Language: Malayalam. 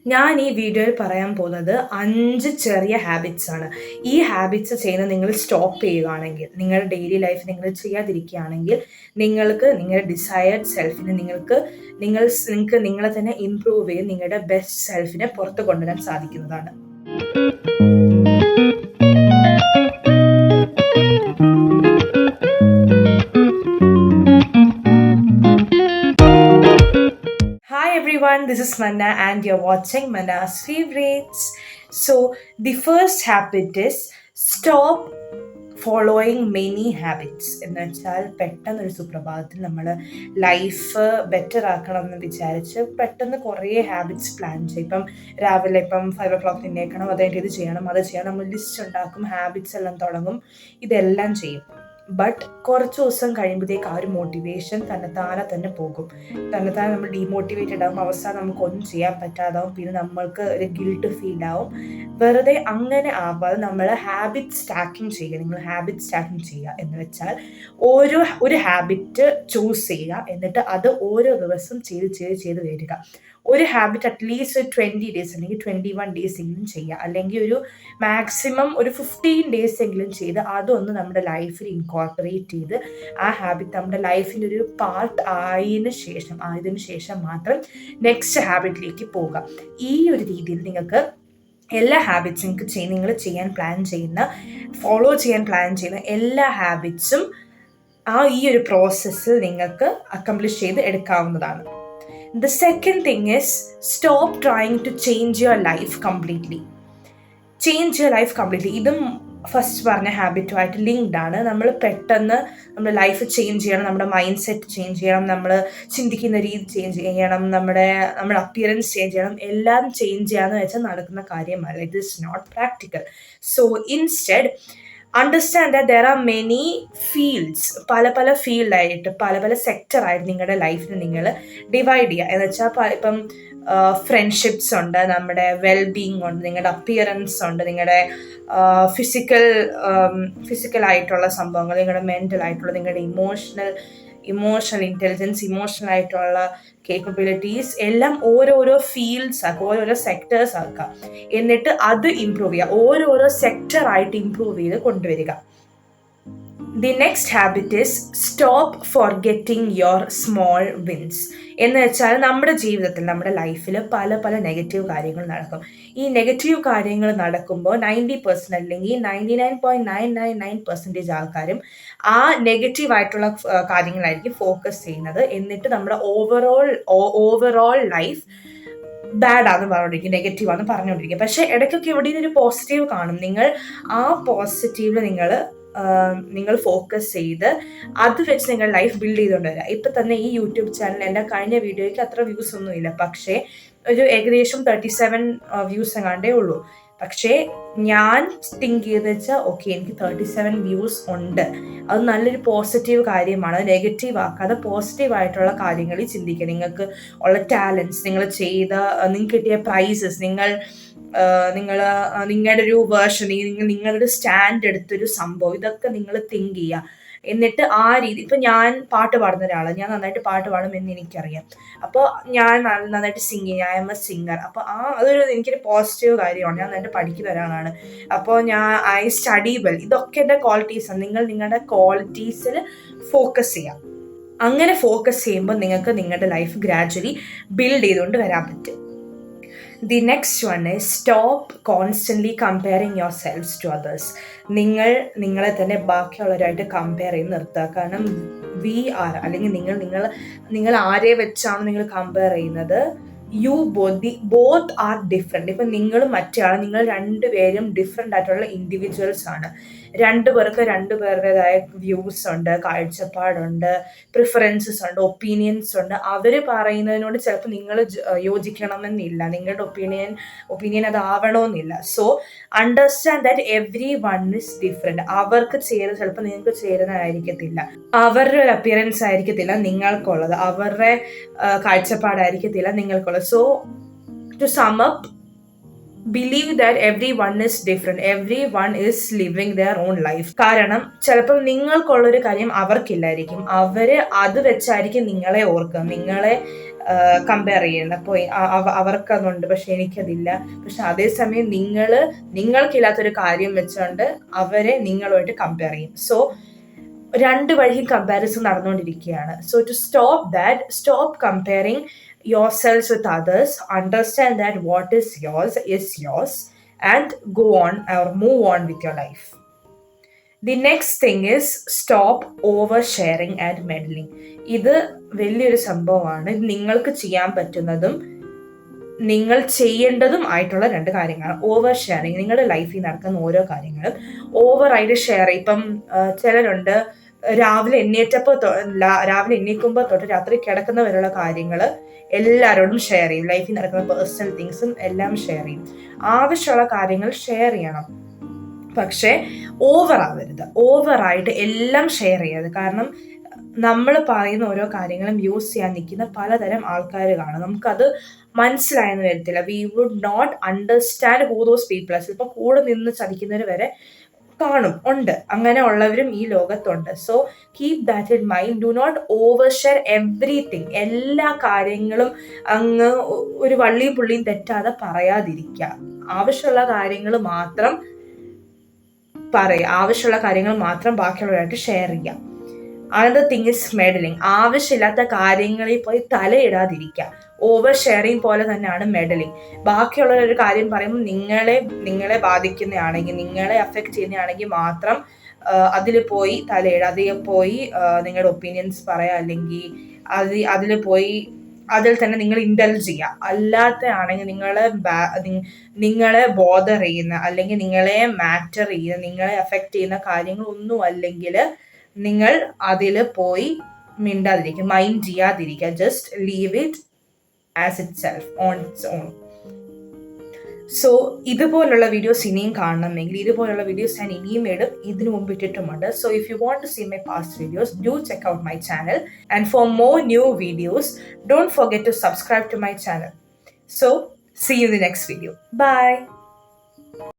ഞാൻ ഈ വീഡിയോയിൽ പറയാൻ പോകുന്നത് 5 ചെറിയ ഹാബിറ്റ്സ് ആണ്. ഈ ഹാബിറ്റ്സ് ചെയ്യുന്നത് നിങ്ങൾ സ്റ്റോപ്പ് ചെയ്യുകയാണെങ്കിൽ, നിങ്ങളുടെ ഡെയിലി ലൈഫ് നിങ്ങൾ ചെയ്യാതിരിക്കുകയാണെങ്കിൽ, നിങ്ങൾക്ക് നിങ്ങളുടെ ഡിസയേർഡ് സെൽഫിനെ നിങ്ങൾക്ക് നിങ്ങളെ തന്നെ ഇംപ്രൂവ് ചെയ്ത് നിങ്ങളുടെ ബെസ്റ്റ് സെൽഫിനെ പുറത്ത് കൊണ്ടുവരാൻ സാധിക്കുന്നതാണ്. Hi everyone, this is Manna and you're watching Manna's Favorites. So, the first habit is stop following many habits. എന്ന് വെച്ചാൽ പെട്ടെന്നൊരു സുപ്രഭാതത്തിൽ നമ്മൾ ലൈഫ് ബെറ്റർ ആക്കണം എന്ന് വിചാരിച്ച് പെട്ടെന്ന് കുറേ ഹാബിറ്റ്സ് പ്ലാൻ ചെയ്യും. ഇപ്പം രാവിലെ 5 o'clock എഴുന്നേൽക്കണം, അതായത് ഇത് ചെയ്യണം, അത് ചെയ്യണം, നമ്മൾ ലിസ്റ്റ് ഉണ്ടാക്കും, ഹാബിറ്റ്സ് എല്ലാം തുടങ്ങും, ഇതെല്ലാം ചെയ്യും. ബട്ട് കുറച്ച് ദിവസം കഴിയുമ്പോഴത്തേക്ക് ആ ഒരു മോട്ടിവേഷൻ തന്നെ പോകും. നമ്മൾ ഡീമോട്ടിവേറ്റഡ് ആകും, അവസാനം നമുക്കൊന്നും ചെയ്യാൻ പറ്റാതാവും, പിന്നെ നമ്മൾക്ക് ഒരു ഗിൽട്ട് ഫീൽ ആവും. വെറുതെ അങ്ങനെ ആവാതെ നമ്മൾ ഹാബിറ്റ് സ്റ്റാക്കിങ് ചെയ്യുക. നിങ്ങൾ ഹാബിറ്റ് സ്റ്റാക്കിങ് ചെയ്യുക എന്ന് വെച്ചാൽ ഒരു ഹാബിറ്റ് ചൂസ് ചെയ്യുക, എന്നിട്ട് അത് ഓരോ ദിവസം ചെയ്ത് വരിക. ഒരു ഹാബിറ്റ് അറ്റ്ലീസ്റ്റ് 20 days അല്ലെങ്കിൽ 21 days എങ്കിലും ചെയ്യുക, അല്ലെങ്കിൽ ഒരു മാക്സിമം ഒരു 15 days എങ്കിലും ചെയ്ത് അതൊന്ന് നമ്മുടെ ലൈഫിൽ ഇൻകോർപ്പറേറ്റ് ചെയ്ത് ആ ഹാബിറ്റ് നമ്മുടെ ലൈഫിൻ്റെ ഒരു പാർട്ട് ആയതിനു ശേഷം മാത്രം നെക്സ്റ്റ് ഹാബിറ്റിലേക്ക് പോവുക. ഈ ഒരു രീതിയിൽ നിങ്ങൾക്ക് എല്ലാ ഹാബിറ്റ്സും നിങ്ങൾ ഫോളോ ചെയ്യാൻ പ്ലാൻ ചെയ്യുന്ന എല്ലാ ഹാബിറ്റ്സും ഈ ഒരു പ്രോസസ്സിൽ നിങ്ങൾക്ക് അക്കംപ്ലിഷ് ചെയ്ത് എടുക്കാവുന്നതാണ്. The second thing is stop trying to change your life completely. ഇതും ഫസ്റ്റ് പറഞ്ഞ ഹാബിറ്റുമായിട്ട് ലിങ്ക്ഡ് ആണ്. നമ്മൾ പെട്ടെന്ന് നമ്മുടെ ലൈഫ് ചേഞ്ച് ചെയ്യണം, നമ്മുടെ മൈൻഡ് സെറ്റ് ചേഞ്ച് ചെയ്യണം, നമ്മൾ ചിന്തിക്കുന്ന രീതി ചേഞ്ച് ചെയ്യണം, നമ്മുടെ അപ്പിയറൻസ് ചേഞ്ച് ചെയ്യണം, എല്ലാം ചേഞ്ച് ചെയ്യാന്ന് വെച്ചാൽ നടക്കുന്ന കാര്യമല്ല. It is not practical. So instead understand that there are many fields, പല ഫീൽഡായിട്ട് പല സെക്ടറായിട്ട് നിങ്ങളുടെ ലൈഫിനെ നിങ്ങൾ ഡിവൈഡ് ചെയ്യുക. എന്ന് വെച്ചാൽ ഇപ്പം ഫ്രണ്ട്ഷിപ്സ് ഉണ്ട്, നമ്മുടെ വെൽബീയിങ് ഉണ്ട്, നിങ്ങളുടെ അപ്പിയറൻസ് ഉണ്ട്, നിങ്ങളുടെ ഫിസിക്കൽ ആയിട്ടുള്ള സംഭവങ്ങൾ, നിങ്ങളുടെ മെൻ്റൽ ആയിട്ടുള്ള, നിങ്ങളുടെ ഇമോഷണൽ ഇൻ്റലിജൻസ്, ഇമോഷണൽ ആയിട്ടുള്ള കേപ്പബിലിറ്റീസ് എല്ലാം ഓരോരോ ഫീൽഡ്സ് ആക്കുക, ഓരോരോ സെക്ടേഴ്സ് ആക്കുക. എന്നിട്ട് അത് ഇംപ്രൂവ് ചെയ്യുക, ഓരോരോ സെക്ടറായിട്ട് ഇംപ്രൂവ് ചെയ്ത് കൊണ്ടുവരിക. The next habit is stop forgetting your small wins. എന്ന് വെച്ചാൽ നമ്മുടെ ജീവിതത്തിൽ, നമ്മുടെ ലൈഫിൽ പല നെഗറ്റീവ് കാര്യങ്ങൾ നടക്കും. ഈ നെഗറ്റീവ് കാര്യങ്ങൾ നടക്കുമ്പോൾ 90% അല്ലെങ്കിൽ 99.999% ആൾക്കാരും ആ നെഗറ്റീവ് ആയിട്ടുള്ള കാര്യങ്ങളായിരിക്കും ഫോക്കസ് ചെയ്യുന്നത്. എന്നിട്ട് നമ്മുടെ ഓവറോൾ ലൈഫ് ബാഡാന്ന് പറഞ്ഞുകൊണ്ടിരിക്കും, നെഗറ്റീവാന്ന് പറഞ്ഞുകൊണ്ടിരിക്കും. പക്ഷേ ഇടയ്ക്കൊക്കെ എവിടെ നിന്നൊരു പോസിറ്റീവ് കാണും. നിങ്ങൾ ആ പോസിറ്റീവിൽ നിങ്ങൾ ഫോക്കസ് ചെയ്ത് അത് വെച്ച് നിങ്ങൾ ലൈഫ് ബിൽഡ് ചെയ്തുകൊണ്ട് വരിക. ഇപ്പം തന്നെ ഈ യൂട്യൂബ് ചാനൽ എൻ്റെ കഴിഞ്ഞ വീഡിയോയ്ക്ക് അത്ര വ്യൂസ് ഒന്നുമില്ല, പക്ഷേ ഒരു ഏകദേശം 37 വ്യൂസ് എങ്ങാണ്ടേ ഉള്ളൂ. പക്ഷേ ഞാൻ തിങ്ക് ചെയ്ത് വെച്ചാൽ ഓക്കെ, എനിക്ക് 37 വ്യൂസ് ഉണ്ട്, അത് നല്ലൊരു പോസിറ്റീവ് കാര്യമാണ്. അത് നെഗറ്റീവ് ആക്കാതെ പോസിറ്റീവായിട്ടുള്ള കാര്യങ്ങളിൽ ചിന്തിക്കുക. നിങ്ങൾക്ക് ഉള്ള ടാലൻസ്, നിങ്ങൾക്ക് കിട്ടിയ പ്രൈസസ്, നിങ്ങളുടെ ഒരു വേർഷൻ, നിങ്ങളുടെ സ്റ്റാൻഡ് എടുത്തൊരു സംഭവം, ഇതൊക്കെ നിങ്ങൾ തിങ്ക് ചെയ്യുക. എന്നിട്ട് ആ രീതി, ഇപ്പം ഞാൻ പാട്ട് പാടുന്ന ഒരാളാണ്, ഞാൻ നന്നായിട്ട് പാട്ട് പാടുമെന്ന് എനിക്കറിയാം. അപ്പോൾ ഞാൻ നന്നായിട്ട് സിംഗ് ചെയ്യും, ഐ എം എ സിംഗർ. അപ്പോൾ എനിക്കൊരു പോസിറ്റീവ് കാര്യമാണ്. ഞാൻ നന്നായിട്ട് പഠിക്കുന്ന ഒരാളാണ്. അപ്പോൾ ഐ സ്റ്റഡി വെൽ. ഇതൊക്കെ എൻ്റെ ക്വാളിറ്റീസാണ്. നിങ്ങളുടെ ക്വാളിറ്റീസിൽ ഫോക്കസ് ചെയ്യാം. അങ്ങനെ ഫോക്കസ് ചെയ്യുമ്പോൾ നിങ്ങൾക്ക് നിങ്ങളുടെ ലൈഫ് ഗ്രാജ്വലി ബിൽഡ് ചെയ്തുകൊണ്ട് വരാൻ പറ്റും. The next one is stop constantly comparing yourselves to others. നിങ്ങളെ തന്നെ ബാക്കിയുള്ളവരായിട്ട് കമ്പയർ ചെയ്ത് നിർത്തുക. കാരണം അല്ലെങ്കിൽ നിങ്ങൾ ആരെ വെച്ചാണ് നിങ്ങൾ കമ്പയർ ചെയ്യുന്നത്? Both are different. ഇപ്പം നിങ്ങളും മറ്റേയാളും, നിങ്ങൾ രണ്ടുപേരും ഡിഫറെൻ്റ് ആയിട്ടുള്ള ഇൻഡിവിജ്വൽസ് ആണ്. രണ്ടുപേരുടേതായ വ്യൂസ് ഉണ്ട്, കാഴ്ചപ്പാടുണ്ട്, പ്രിഫറൻസസ് ഉണ്ട്, ഒപ്പീനിയൻസ് ഉണ്ട്. അവർ പറയുന്നതിനോട് ചിലപ്പോൾ നിങ്ങൾ യോജിക്കണമെന്നില്ല, നിങ്ങളുടെ ഒപ്പീനിയൻ അതാവണമെന്നില്ല. So understand that everyone is different. അവർക്ക് ചേരുന്ന ചിലപ്പോൾ നിങ്ങൾക്ക് ചേരുന്നതായിരിക്കത്തില്ല, അവരുടെ ഒരു അപ്പിയറൻസ് ആയിരിക്കത്തില്ല നിങ്ങൾക്കുള്ളത്, അവരുടെ കാഴ്ചപ്പാടായിരിക്കത്തില്ല നിങ്ങൾക്കുള്ളത്. So to sum up, believe that everyone is different, everyone is living their own life. കാരണം ചിലപ്പോൾ നിങ്ങൾക്കുള്ളൊരു കാര്യം അവർക്കില്ലായിരിക്കും, അവര് അത് വെച്ചായിരിക്കും നിങ്ങളെ ഓർക്കുക, കമ്പയർ ചെയ്യുന്നത്. അപ്പോൾ അവർക്കതുണ്ട് പക്ഷെ എനിക്കതില്ല. പക്ഷെ അതേസമയം നിങ്ങൾക്കില്ലാത്തൊരു കാര്യം വെച്ചുകൊണ്ട് അവരെ നിങ്ങളുമായിട്ട് കമ്പയർ ചെയ്യും. സോ രണ്ട് വഴിയും കമ്പാരിസൺ നടന്നുകൊണ്ടിരിക്കുകയാണ്. So to stop that, stop comparing yourselves with others, understand that what is yours, and go on or move on with your life. The next thing is stop oversharing and meddling. ഇത് വലിയൊരു സംഭവമാണ്. ഇത് നിങ്ങൾക്ക് ചെയ്യാൻ പറ്റുന്നതും നിങ്ങൾ ചെയ്യേണ്ടതും ആയിട്ടുള്ള രണ്ട് കാര്യങ്ങളാണ്. ഓവർ ഷെയറിങ്, നിങ്ങളുടെ ലൈഫിൽ നടക്കുന്ന ഓരോ കാര്യങ്ങളും ഓവറായിട്ട് ഷെയർ ചെയ്യും. ഇപ്പം ചിലരുണ്ട് രാവിലെ എണീക്കുമ്പോൾ തൊട്ട് രാത്രി കിടക്കുന്നവരുള്ള കാര്യങ്ങൾ എല്ലാവരോടും ഷെയർ ചെയ്യും. ലൈഫിൽ നടക്കുന്ന പേഴ്സണൽ തിങ്സും എല്ലാം ഷെയർ ചെയ്യും. ആവശ്യമുള്ള കാര്യങ്ങൾ ഷെയർ ചെയ്യണം, പക്ഷേ ഓവറായിട്ട് എല്ലാം ഷെയർ ചെയ്യരുത്. കാരണം നമ്മൾ പറയുന്ന ഓരോ കാര്യങ്ങളും യൂസ് ചെയ്യാൻ നിൽക്കുന്ന പലതരം ആൾക്കാർ കാണും. നമുക്കത് മനസ്സിലായെന്ന് വരത്തില്ല. We would not understand who those peoples. ഇപ്പം കൂടെ നിന്ന് ചതിക്കുന്നവർ വരെ ഉണ്ട്. അങ്ങനെ ഉള്ളവരും ഈ ലോകത്തുണ്ട്. So keep that in mind. Do not over share everything. എല്ലാ കാര്യങ്ങളും അങ്ങ് ഒരു വള്ളിയും പുള്ളിയും തെറ്റാതെ പറയാതിരിക്കുക. ആവശ്യമുള്ള കാര്യങ്ങൾ മാത്രം പറയുക, ആവശ്യമുള്ള കാര്യങ്ങൾ മാത്രം ബാക്കിയുള്ളവരായിട്ട് ഷെയർ ചെയ്യുക. Another thing is meddling. ആവശ്യമില്ലാത്ത കാര്യങ്ങളിൽ പോയി തലയിടാതിരിക്കുക. ഓവർ ഷെയറിങ് പോലെ തന്നെയാണ് മെഡലിങ്. ബാക്കിയുള്ള ഒരു കാര്യം പറയുമ്പോൾ നിങ്ങളെ ബാധിക്കുന്നതാണെങ്കിൽ, നിങ്ങളെ അഫക്റ്റ് ചെയ്യുന്നതാണെങ്കിൽ മാത്രം അതിൽ പോയി തലയിടുക. അതിൽ പോയി നിങ്ങളുടെ ഒപ്പീനിയൻസ് പറയുക, അല്ലെങ്കിൽ അതിൽ പോയി അതിൽ തന്നെ നിങ്ങൾ ഇൻഡൽജ് ചെയ്യുക. അല്ലാത്ത ആണെങ്കിൽ നിങ്ങളെ ബോദർ ചെയ്യുന്ന, അല്ലെങ്കിൽ നിങ്ങളെ മാറ്റർ ചെയ്യുന്ന, നിങ്ങളെ അഫക്റ്റ് ചെയ്യുന്ന കാര്യങ്ങളൊന്നും അല്ലെങ്കിൽ നിങ്ങൾ അതിൽ പോയി മിണ്ടാതിരിക്കുക, മൈൻഡ് ചെയ്യാതിരിക്കുക. Just leave it as itself on its own. So ഇതുപോലുള്ള വീഡിയോസ് ഇനിയും കാണണമെങ്കിൽ, ഇതുപോലുള്ള വീഡിയോസ് ഞാൻ ഇനിയും ഇടും, ഇതിനു മുമ്പ് ഇട്ടിട്ടുമുണ്ട്. So if you want to see my past videos, do check out my channel. And for more new videos, don't forget to subscribe to my channel. So see you in the next video. Bye.